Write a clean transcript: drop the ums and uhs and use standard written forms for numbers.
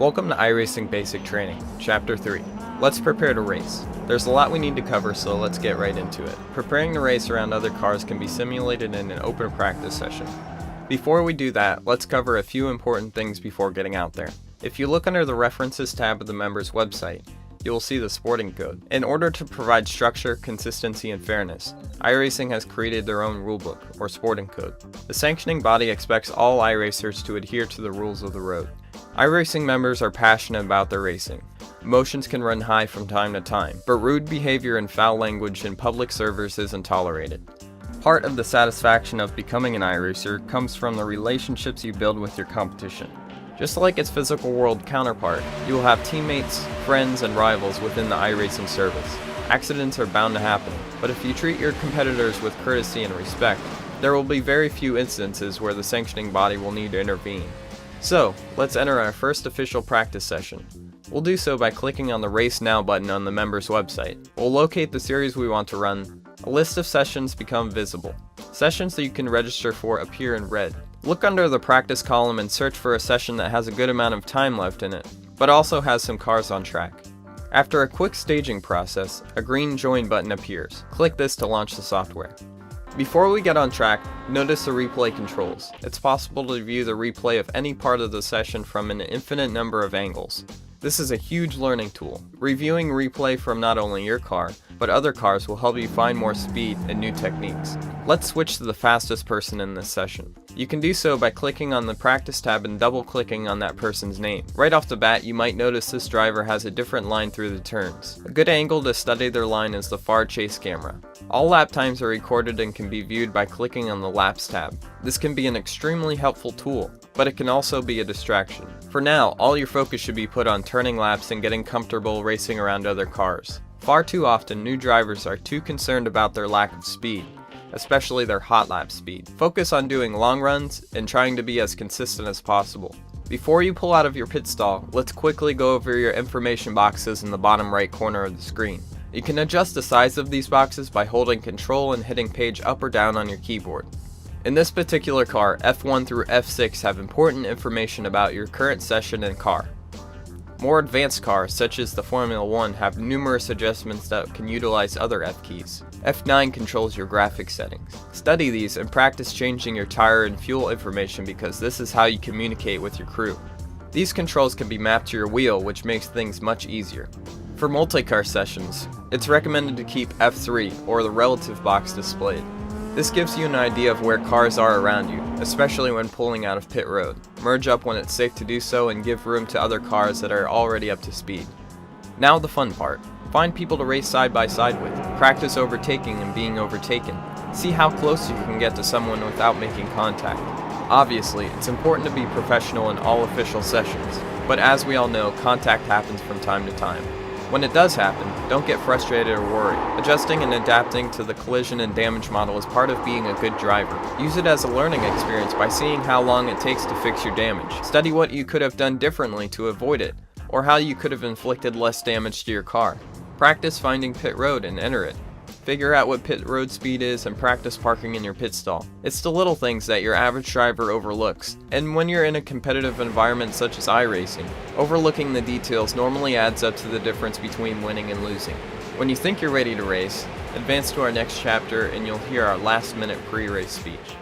Welcome to iRacing Basic Training, Chapter 3. Let's prepare to race. There's a lot we need to cover, so let's get right into it. Preparing to race around other cars can be simulated in an open practice session. Before we do that, let's cover a few important things before getting out there. If you look under the References tab of the member's website, you will see the sporting code. In order to provide structure, consistency, and fairness, iRacing has created their own rulebook, or sporting code. The sanctioning body expects all iRacers to adhere to the rules of the road. iRacing members are passionate about their racing. Emotions can run high from time to time, but rude behavior and foul language in public servers isn't tolerated. Part of the satisfaction of becoming an iRacer comes from the relationships you build with your competition. Just like its physical world counterpart, you will have teammates, friends, and rivals within the iRacing service. Accidents are bound to happen, but if you treat your competitors with courtesy and respect, there will be very few instances where the sanctioning body will need to intervene. So, let's enter our first official practice session. We'll do so by clicking on the Race Now button on the member's website. We'll locate the series we want to run. A list of sessions become visible. Sessions that you can register for appear in red. Look under the practice column and search for a session that has a good amount of time left in it, but also has some cars on track. After a quick staging process, a green Join button appears. Click this to launch the software. Before we get on track, notice the replay controls. It's possible to view the replay of any part of the session from an infinite number of angles. This is a huge learning tool. Reviewing replay from not only your car, but other cars will help you find more speed and new techniques. Let's switch to the fastest person in this session. You can do so by clicking on the Practice tab and double-clicking on that person's name. Right off the bat, you might notice this driver has a different line through the turns. A good angle to study their line is the far chase camera. All lap times are recorded and can be viewed by clicking on the Laps tab. This can be an extremely helpful tool, but it can also be a distraction. For now, all your focus should be put on turning laps and getting comfortable racing around other cars. Far too often, new drivers are too concerned about their lack of speed, especially their hot lap speed. Focus on doing long runs and trying to be as consistent as possible. Before you pull out of your pit stall, let's quickly go over your information boxes in the bottom right corner of the screen. You can adjust the size of these boxes by holding Control and hitting page up or down on your keyboard. In this particular car, F1 through F6 have important information about your current session and car. More advanced cars, such as the Formula 1, have numerous adjustments that can utilize other F keys. F9 controls your graphics settings. Study these and practice changing your tire and fuel information because this is how you communicate with your crew. These controls can be mapped to your wheel, which makes things much easier. For multi-car sessions, it's recommended to keep F3 or the relative box displayed. This gives you an idea of where cars are around you, especially when pulling out of pit road. Merge up when it's safe to do so and give room to other cars that are already up to speed. Now the fun part. Find people to race side by side with. Practice overtaking and being overtaken. See how close you can get to someone without making contact. Obviously, it's important to be professional in all official sessions, but as we all know, contact happens from time to time. When it does happen, don't get frustrated or worried. Adjusting and adapting to the collision and damage model is part of being a good driver. Use it as a learning experience by seeing how long it takes to fix your damage. Study what you could have done differently to avoid it, or how you could have inflicted less damage to your car. Practice finding pit road and enter it. Figure out what pit road speed is and practice parking in your pit stall. It's the little things that your average driver overlooks, and when you're in a competitive environment such as iRacing, overlooking the details normally adds up to the difference between winning and losing. When you think you're ready to race, advance to our next chapter and you'll hear our last minute pre-race speech.